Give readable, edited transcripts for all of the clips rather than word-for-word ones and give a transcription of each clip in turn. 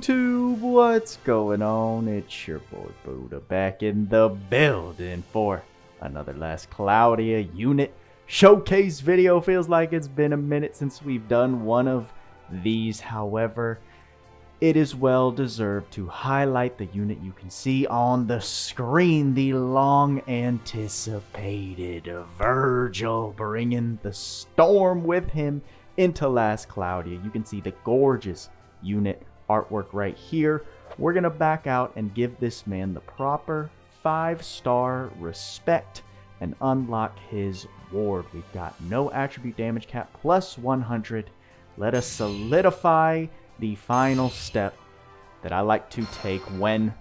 YouTube, what's going on? It's your boy Buddha back in the building for another last Cloudia unit showcase video. Feels like it's been a minute since we've done one of these. However, it is well deserved to highlight the unit you can see on the screen, the long anticipated Vergil, bringing the storm with him into last Cloudia. You can see the gorgeous unit artwork right here. We're gonna back out and give this man the proper 5-star respect and unlock his ward. We've got no attribute damage cap plus 100. Let us solidify the final step that I like to take when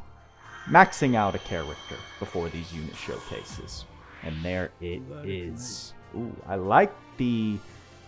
maxing out a character before these unit showcases. And there it is. Ooh, I like the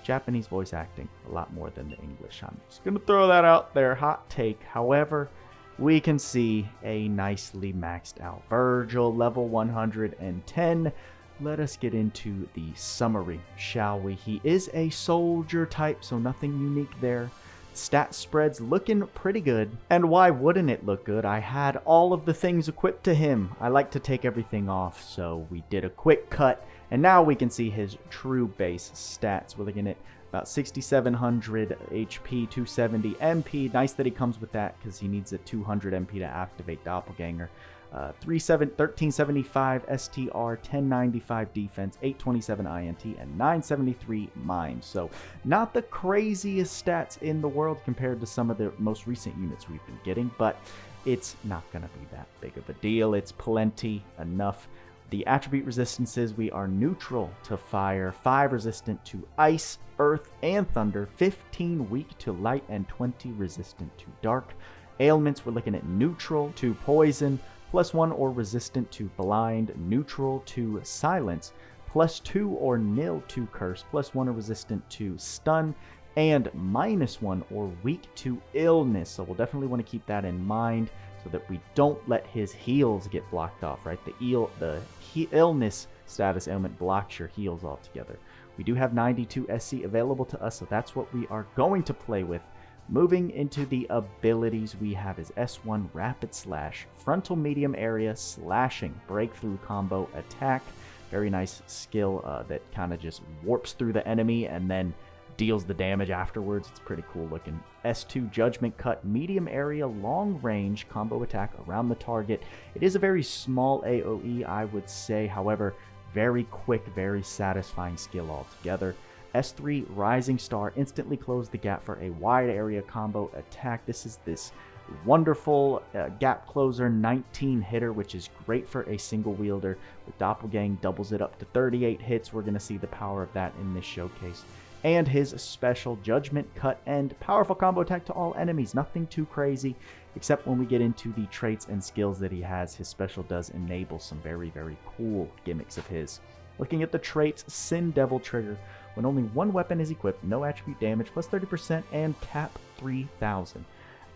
Japanese voice acting a lot more than the English. I'm just gonna throw that out there, hot take. However, we can see a nicely maxed out Vergil, level 110. Let us get into the summary, shall we? He is a soldier type, so nothing unique there. Stat spread's looking pretty good. And why wouldn't it look good? I had all of the things equipped to him. I like to take everything off, so we did a quick cut. And now we can see his true base stats. We're looking at about 6,700 HP, 270 MP. Nice that he comes with that because he needs a 200 MP to activate Doppelganger. 1375 STR, 1095 defense, 827 INT, and 973 mind. So not the craziest stats in the world compared to some of the most recent units we've been getting, but it's not going to be that big of a deal. It's plenty enough. The attribute resistances, we are neutral to fire, 5 resistant to ice, earth, and thunder, 15 weak to light, and 20 resistant to dark. Ailments, we're looking at neutral to poison, +1 or resistant to blind, neutral to silence, +2 or nil to curse, +1 or resistant to stun, and -1 or weak to illness. So we'll definitely want to keep that in mind so that we don't let his heals get blocked off, right? The illness status ailment blocks your heals altogether. We do have 92 SC available to us, so that's what we are going to play with. Moving into the abilities, we have his S1 Rapid Slash, frontal medium area slashing, breakthrough combo attack. Very nice skill that kind of just warps through the enemy and then deals the damage afterwards. It's pretty cool looking. S2 Judgment Cut, medium area, long range combo attack around the target. It is a very small AoE, I would say. However, very quick, very satisfying skill altogether. S3 Rising Star, instantly close the gap for a wide area combo attack. This is this wonderful gap closer 19 hitter, which is great for a single wielder. With Doppelgang doubles it up to 38 hits. We're going to see the power of that in this showcase. And his special Judgment Cut and powerful combo attack to all enemies. Nothing too crazy, except when we get into the traits and skills that he has. His special does enable some very, very cool gimmicks of his. Looking at the traits, Sin Devil Trigger. When only one weapon is equipped, no attribute damage, +30%, and cap 3000.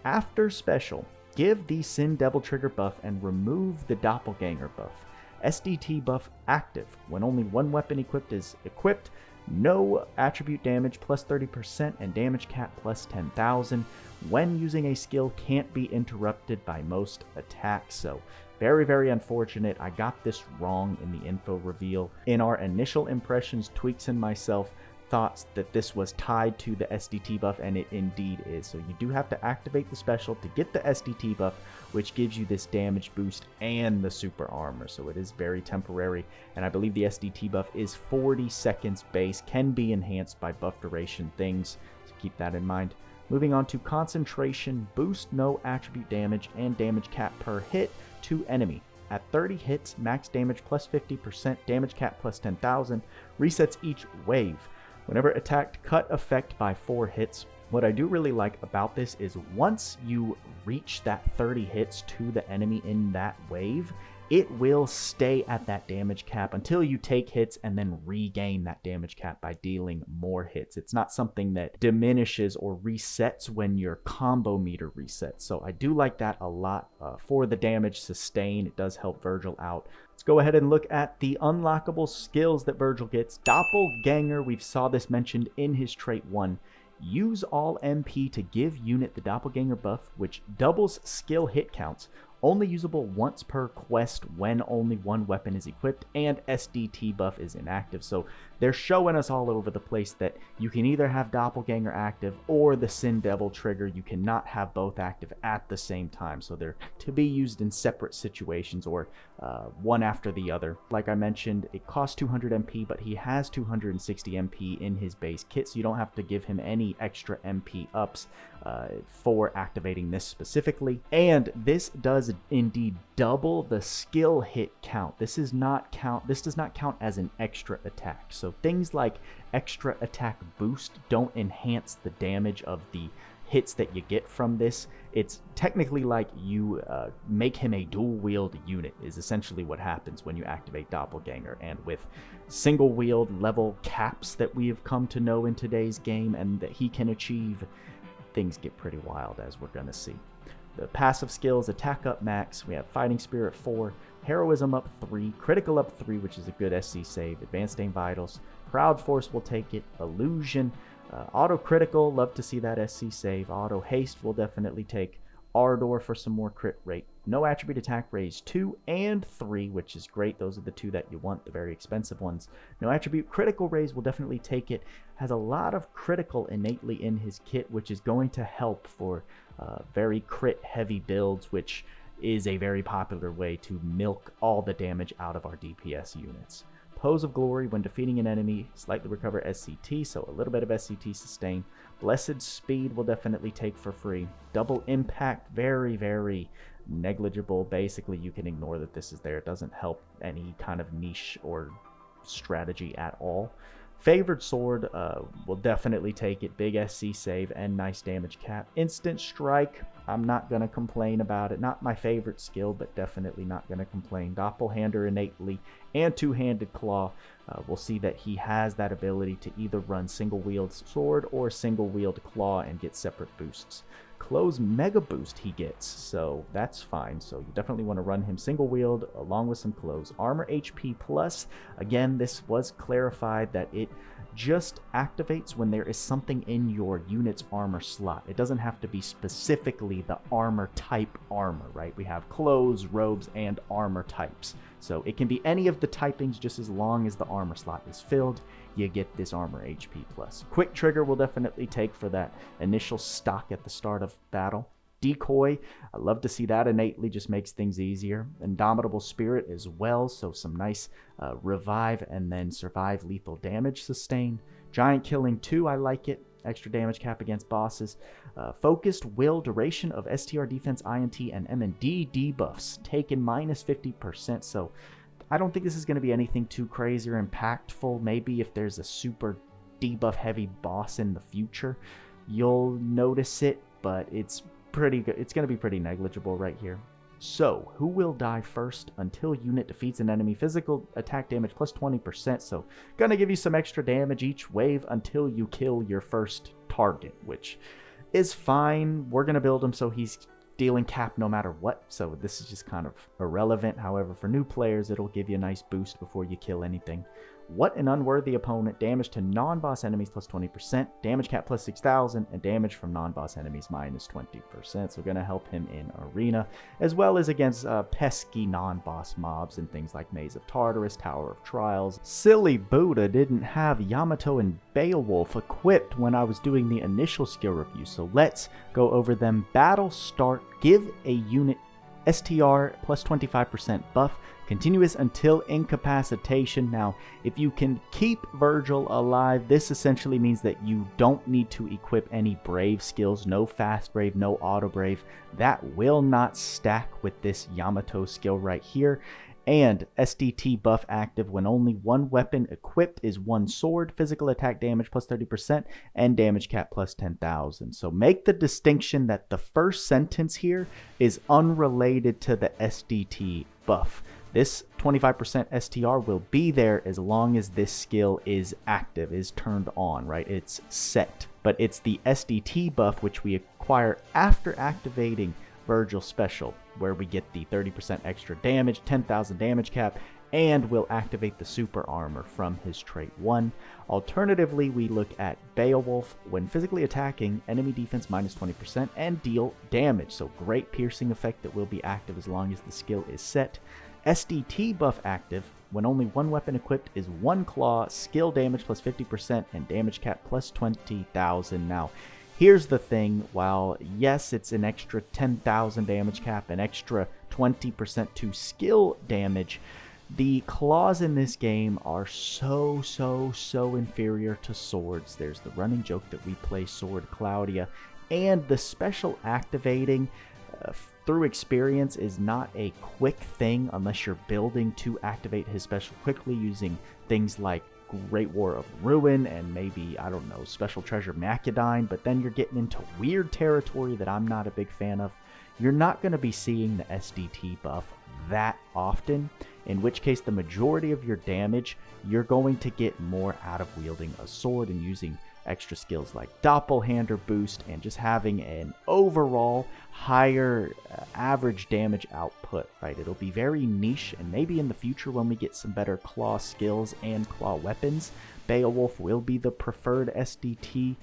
After special, give the Sin Devil Trigger buff and remove the Doppelganger buff. SDT buff active. When only one weapon equipped is equipped, no attribute damage, +30%, and damage cap +10,000. When using a skill, can't be interrupted by most attacks. So very, very unfortunate. I got this wrong in the info reveal. In our initial impressions, Tweaks and myself thought that this was tied to the SDT buff, and it indeed is. So you do have to activate the special to get the SDT buff, which gives you this damage boost and the super armor. So it is very temporary, and I believe the SDT buff is 40 seconds base, can be enhanced by buff duration things, so keep that in mind. Moving on to concentration, boost no attribute damage and damage cap per hit to enemy. At 30 hits, max damage +50%, damage cap +10,000, resets each wave. Whenever attacked, cut effect by 4 hits. What I do really like about this is once you reach that 30 hits to the enemy in that wave, it will stay at that damage cap until you take hits and then regain that damage cap by dealing more hits. It's not something that diminishes or resets when your combo meter resets. So I do like that a lot for the damage sustain. It does help Vergil out. Let's go ahead and look at the unlockable skills that Vergil gets. Doppelganger, we saw this mentioned in his trait 1. Use all MP to give unit the doppelganger buff, which doubles skill hit counts. Only usable once per quest when only one weapon is equipped, and SDT buff is inactive. So they're showing us all over the place that you can either have Doppelganger active or the Sin Devil trigger. You cannot have both active at the same time. So they're to be used in separate situations or one after the other. Like I mentioned, it costs 200 MP, but he has 260 MP in his base kit, so you don't have to give him any extra MP ups for activating this specifically. And this does indeed double the skill hit count. This does not count as an extra attack. So things like extra attack boost don't enhance the damage of the hits that you get from this. It's technically like you make him a dual wield unit is essentially what happens when you activate Doppelganger. And with single wield level caps that we have come to know in today's game and that he can achieve, things get pretty wild, as we're going to see. The passive skills: attack up max, we have fighting spirit 4, heroism up 3, critical up 3, which is a good SC save, advanced aim vitals, proud force will take it, illusion, auto critical, love to see that SC save, auto haste will definitely take, ardor for some more crit rate, no attribute attack raise 2 and 3, which is great. Those are the two that you want, the very expensive ones. No attribute critical raise will definitely take it, has a lot of critical innately in his kit, which is going to help for very crit heavy builds, which is a very popular way to milk all the damage out of our DPS units. Pose of Glory: when defeating an enemy, slightly recover SCT, so a little bit of SCT sustain. Blessed Speed will definitely take for free. Double Impact, very, very negligible. Basically, you can ignore that this is there. It doesn't help any kind of niche or strategy at all. Favored Sword will definitely take it. Big SC save and nice damage cap. Instant Strike, I'm not going to complain about it. Not my favorite skill, but definitely not going to complain. Doppelhander innately and two-handed claw. We'll see that he has that ability to either run single wield sword or single wield claw and get separate boosts. Close mega boost he gets, so that's fine. So you definitely want to run him single wield along with some close. Armor HP plus, again, this was clarified that it just activates when there is something in your unit's armor slot. It doesn't have to be specifically the armor type armor, right? We have clothes, robes, and armor types. So it can be any of the typings just as long as the armor slot is filled. You get this armor HP plus. Quick trigger will definitely take for that initial stock at the start of battle. Decoy, I love to see that innately, just makes things easier. Indomitable Spirit as well, so some nice revive and then survive lethal damage sustain. Giant Killing 2, I like it. Extra damage cap against bosses. Focused Will, duration of STR defense, INT, and M&D debuffs taken minus 50%, so I don't think this is going to be anything too crazy or impactful. Maybe if there's a super debuff heavy boss in the future, you'll notice it, but it's pretty good. It's going to be pretty negligible right here. So, who will die first until unit defeats an enemy? Physical attack damage plus 20%, so gonna give you some extra damage each wave until you kill your first target, which is fine. We're gonna build him so he's dealing cap no matter what, so this is just kind of irrelevant. However, for new players, it'll give you a nice boost before you kill anything. What an Unworthy Opponent, damage to non-boss enemies plus 20%, damage cap plus 6,000, and damage from non-boss enemies minus 20%. So going to help him in Arena, as well as against pesky non-boss mobs and things like Maze of Tartarus, Tower of Trials. Silly Buddha didn't have Yamato and Beowulf equipped when I was doing the initial skill review, so let's go over them. Battle start, give a unit STR plus 25% buff, continuous until incapacitation. Now, if you can keep Vergil alive, this essentially means that you don't need to equip any brave skills. No fast brave, no auto brave. That will not stack with this Yamato skill right here. And SDT buff active when only one weapon equipped is one sword, physical attack damage plus 30%, and damage cap plus 10,000. So make the distinction that the first sentence here is unrelated to the SDT buff. This 25% STR will be there as long as this skill is active, is turned on, right? It's set. But it's the SDT buff which we acquire after activating Vergil special, where we get the 30% extra damage, 10,000 damage cap, and will activate the super armor from his trait 1. Alternatively, we look at Beowulf. When physically attacking, enemy defense minus 20% and deal damage. So great piercing effect that will be active as long as the skill is set. SDT buff active. When only one weapon equipped is 1 claw, skill damage plus 50% and damage cap plus 20,000. Now, here's the thing. While yes, it's an extra 10,000 damage cap, an extra 20% to skill damage, the claws in this game are so inferior to swords. There's the running joke that we play sword Cloudia, and the special activating through experience is not a quick thing unless you're building to activate his special quickly using things like Great War of Ruin and maybe, I don't know, Special Treasure Macudine, but then you're getting into weird territory that I'm not a big fan of. You're not going to be seeing the SDT buff that often, in which case the majority of your damage, you're going to get more out of wielding a sword and using extra skills like Doppelhander boost and just having an overall higher average damage output, right? It'll be very niche, and maybe in the future when we get some better claw skills and claw weapons, Beowulf will be the preferred SDT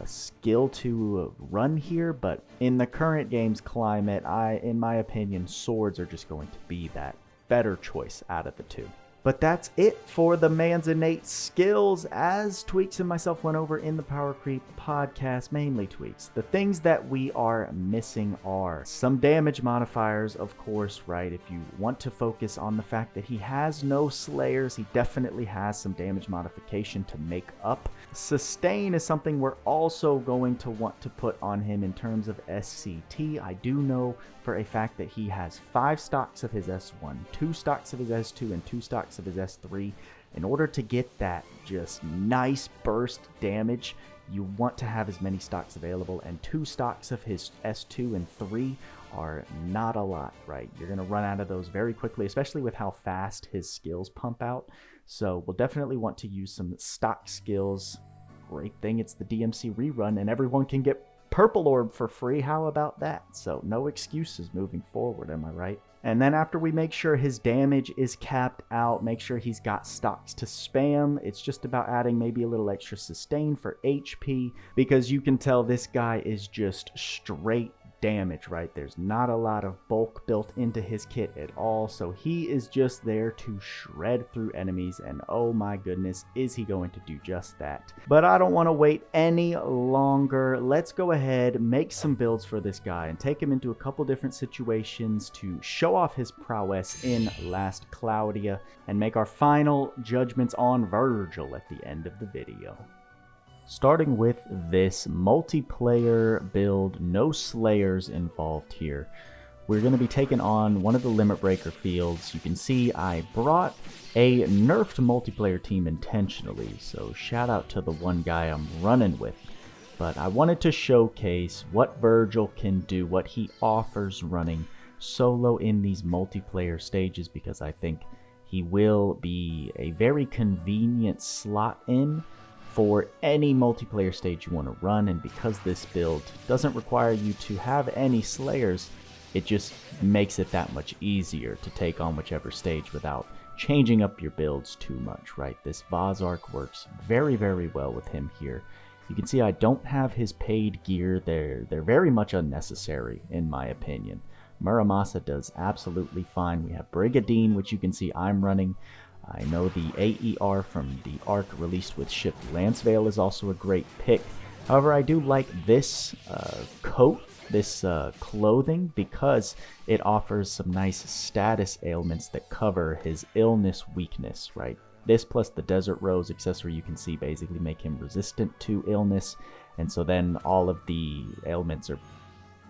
skill to run here, but in the current game's climate, in my opinion, swords are just going to be that better choice out of the two. But that's it for the man's innate skills, as Tweaks and myself went over in the Power Creep podcast, mainly Tweaks. The things that we are missing are some damage modifiers, of course, right? If you want to focus on the fact that he has no slayers, he definitely has some damage modification to make up. Sustain is something we're also going to want to put on him in terms of SCT. I do know for a fact that he has 5 stocks of his S1, 2 stocks of his S2, and 2 stocks of his S3. In order to get that just nice burst damage, you want to have as many stocks available, and 2 stocks of his S2 and 3 are not a lot, right? You're going to run out of those very quickly, especially with how fast his skills pump out. So we'll definitely want to use some stock skills. Great thing, it's the DMC rerun, and everyone can get Purple Orb for free. How about that? So no excuses moving forward, am I right? And then after we make sure his damage is capped out, make sure he's got stocks to spam. It's just about adding maybe a little extra sustain for HP, because you can tell this guy is just straight damage, right? There's not a lot of bulk built into his kit at all, so he is just there to shred through enemies, and oh my goodness, is he going to do just that. But I don't want to wait any longer. Let's go ahead, make some builds for this guy and take him into a couple different situations to show off his prowess in Last Cloudia and make our final judgments on Vergil at the end of the video. Starting with this multiplayer build, no slayers involved here. We're going to be taking on one of the limit breaker fields. You can see I brought a nerfed multiplayer team intentionally, so shout out to the one guy I'm running with. But I wanted to showcase what Vergil can do, what he offers running solo in these multiplayer stages, because I think he will be a very convenient slot in for any multiplayer stage you want to run. And because this build doesn't require you to have any slayers, it just makes it that much easier to take on whichever stage without changing up your builds too much, right? This Vaz arc works very well with him here. You can see I don't have his paid gear. They're very much unnecessary in my opinion. Muramasa does absolutely fine. We have Brigadine, which you can see I'm running. I know the AER from the arc released with ship Lanceveil is also a great pick. However, I do like this coat, this clothing, because it offers some nice status ailments that cover his illness weakness, right? This plus the Desert Rose accessory you can see basically make him resistant to illness, and so then all of the ailments are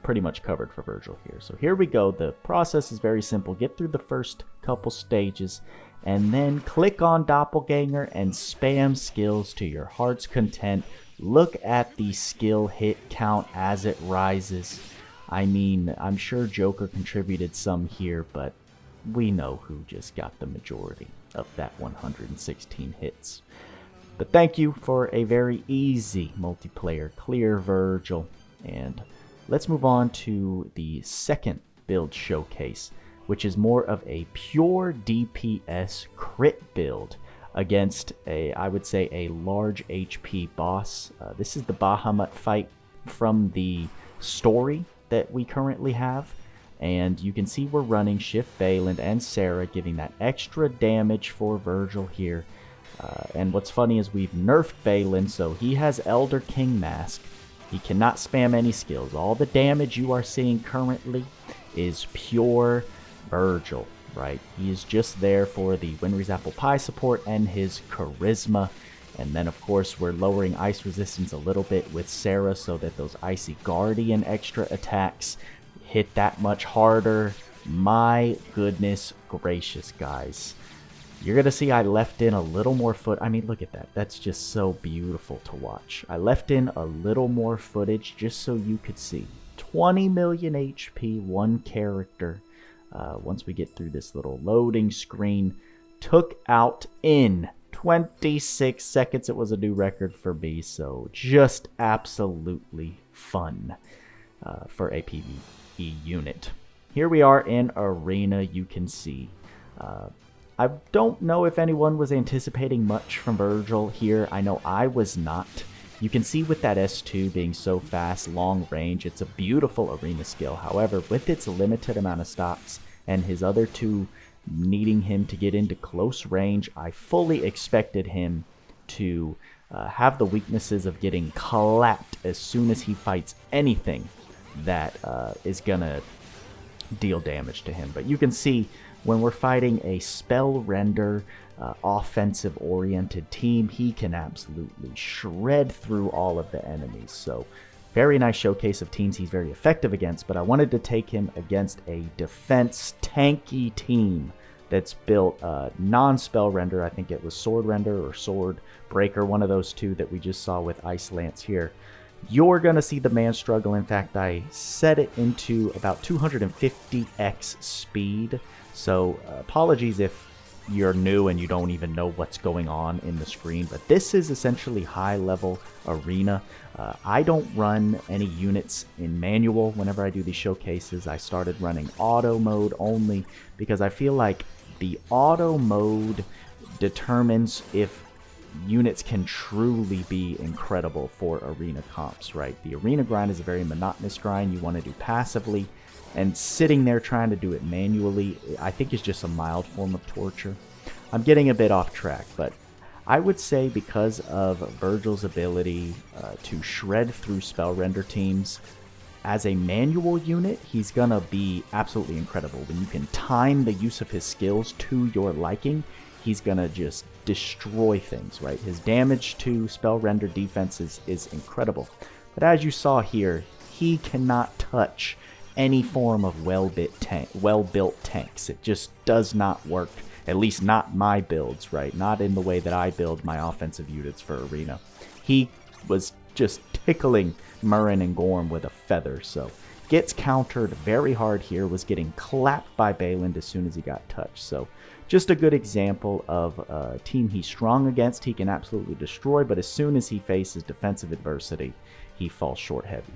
pretty much covered for Vergil here. So here we go. The process is very simple. Get through the first couple stages, and then click on Doppelganger and spam skills to your heart's content. Look at the skill hit count as it rises. I mean, I'm sure Joker contributed some here, but we know who just got the majority of that 116 hits. But thank you for a very easy multiplayer clear, Vergil. And let's move on to the second build showcase. which is more of a pure DPS crit build against I would say a large HP boss. This is the Bahamut fight from the story that we currently have. And you can see we're running Shift Bayland and Sarah, giving that extra damage for Vergil here. And what's funny is we've nerfed Bayland, so he has Elder King Mask. He cannot spam any skills. All the damage you are seeing currently is pure Vergil, right? He is just there for the Winry's Apple Pie support and his charisma. And then, of course, we're lowering ice resistance a little bit with Sarah so that those Icy Guardian extra attacks hit that much harder. My goodness gracious, guys. You're going to see I left in a little more I mean, look at that. That's just so beautiful to watch. I left in a little more footage just so you could see. 20 million HP, one character. Once we get through this little loading screen, took out in 26 seconds. It was a new record for me, so just absolutely fun for a PvE unit. Here we are in Arena, you can see. I don't know if anyone was anticipating much from Vergil here. I know I was not. You can see with that S2 being so fast, long range, it's a beautiful arena skill. However, with its limited amount of stocks and his other two needing him to get into close range, I fully expected him to have the weaknesses of getting clapped as soon as he fights anything that is gonna deal damage to him. But you can see when we're fighting a spell render offensive oriented team, he can absolutely shred through all of the enemies. So very nice showcase of teams he's very effective against, but I wanted to take him against a defense tanky team that's built non-spell render. I think it was sword render or sword breaker, one of those two that we just saw with Ice Lance here. You're going to see the man struggle. In fact, I set it into about 250x speed. So apologies if you're new and you don't even know what's going on in the screen. But this is essentially high-level arena. I don't run any units in manual whenever I do these showcases. I started running auto mode only because I feel like the auto mode determines if units can truly be incredible for arena comps, right? The arena grind is a very monotonous grind you want to do passively, and sitting there trying to do it manually, I think is just a mild form of torture. I'm getting a bit off track, but I would say because of Vergil's ability to shred through spell render teams, as a manual unit, he's gonna be absolutely incredible. When you can time the use of his skills to your liking, he's gonna just destroy things, right? His damage to spell render defenses is incredible. But as you saw here, he cannot touch any form of well-built tanks. It just does not work. At least not my builds, right? Not in the way that I build my offensive units for arena. He was just tickling Murrin and Gorm with a feather, so gets countered very hard here, was getting clapped by Bayland as soon as he got touched. So just a good example of a team he's strong against, he can absolutely destroy, but as soon as he faces defensive adversity, he falls short heavy.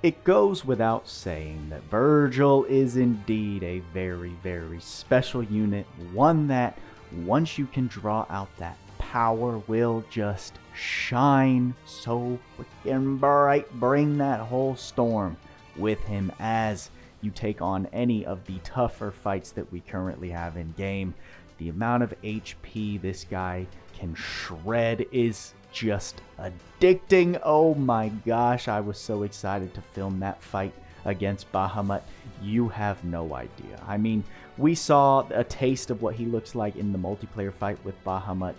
It goes without saying that Vergil is indeed a very, very special unit, one that once you can draw out that power will just shine so freaking bright. Bring that whole storm with him as you take on any of the tougher fights that we currently have in game. The amount of HP this guy can shred is just addicting. Oh my gosh, I was so excited to film that fight against Bahamut. You have no idea. I mean, we saw a taste of what he looks like in the multiplayer fight with Bahamut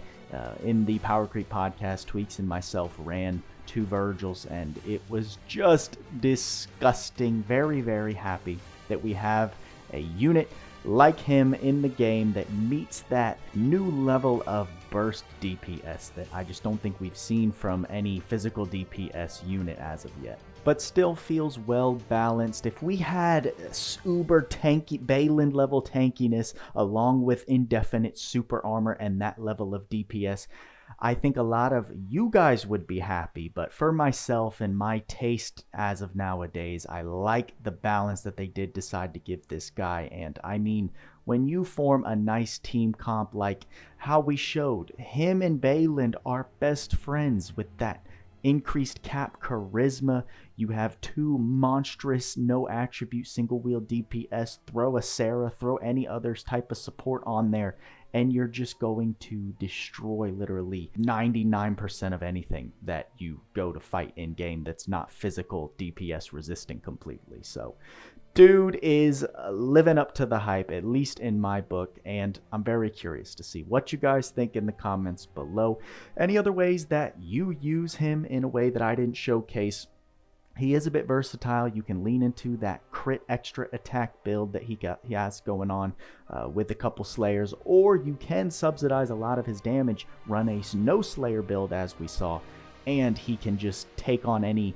in the Power Creep podcast. Tweaks and myself ran two Vergils, and it was just disgusting. Very, very happy that we have a unit like him in the game that meets that new level of burst DPS that I just don't think we've seen from any physical DPS unit as of yet. But still feels well balanced. If we had uber tanky, Bayland level tankiness along with indefinite super armor and that level of DPS, I think a lot of you guys would be happy, but for myself and my taste as of nowadays, I like the balance that they did decide to give this guy. And I mean, when you form a nice team comp like how we showed, him and Bayland are best friends with that increased cap charisma. You have two monstrous no attribute single wheel DPS. Throw a Sarah, throw any other type of support on there, and you're just going to destroy literally 99% of anything that you go to fight in game that's not physical DPS resisting completely. So dude is living up to the hype, at least in my book, and I'm very curious to see what you guys think in the comments below. Any other ways that you use him in a way that I didn't showcase? He is a bit versatile. You can lean into that crit extra attack build that he has going on with a couple slayers, or you can subsidize a lot of his damage, run a no slayer build as we saw, and he can just take on any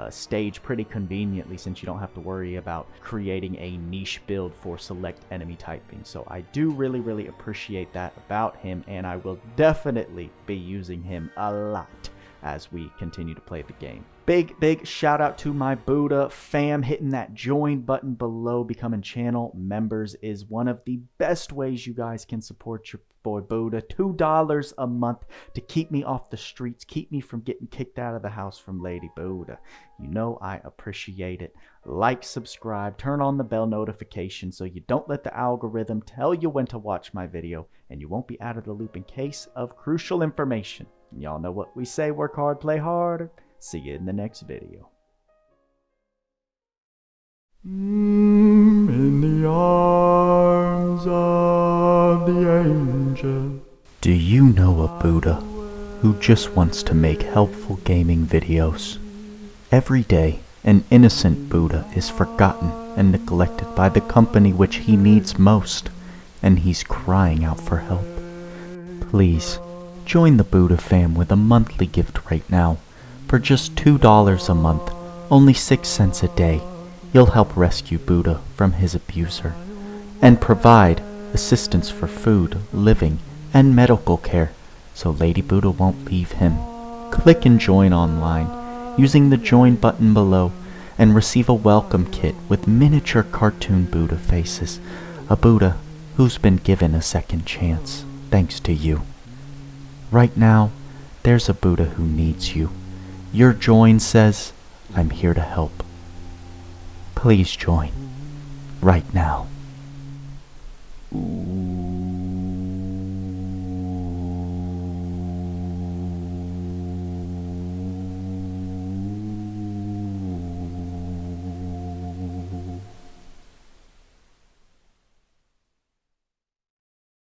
stage pretty conveniently, since you don't have to worry about creating a niche build for select enemy typing. So I do really appreciate that about him, and I will definitely be using him a lot as we continue to play the game. Big shout out to my Buddha fam. Hitting that join button below, becoming channel members is one of the best ways you guys can support your boy Buddha. $2 a month to keep me off the streets, keep me from getting kicked out of the house from Lady Buddha. You know I appreciate it. Like, subscribe, turn on the bell notification so you don't let the algorithm tell you when to watch my video, and you won't be out of the loop in case of crucial information. Y'all know what we say: work hard, play hard. See you in the next video. In the arms of the angel. Do you know a Buddha who just wants to make helpful gaming videos? Every day, an innocent Buddha is forgotten and neglected by the company which he needs most, and he's crying out for help. Please, join the Buddha fam with a monthly gift right now. For just $2 a month, only 6 cents a day, you'll help rescue Buddha from his abuser and provide assistance for food, living, and medical care so Lady Buddha won't leave him. Click and join online using the join button below and receive a welcome kit with miniature cartoon Buddha faces, a Buddha who's been given a second chance thanks to you. Right now, there's a Buddha who needs you. Your join says, I'm here to help. Please join. Right now. Ooh.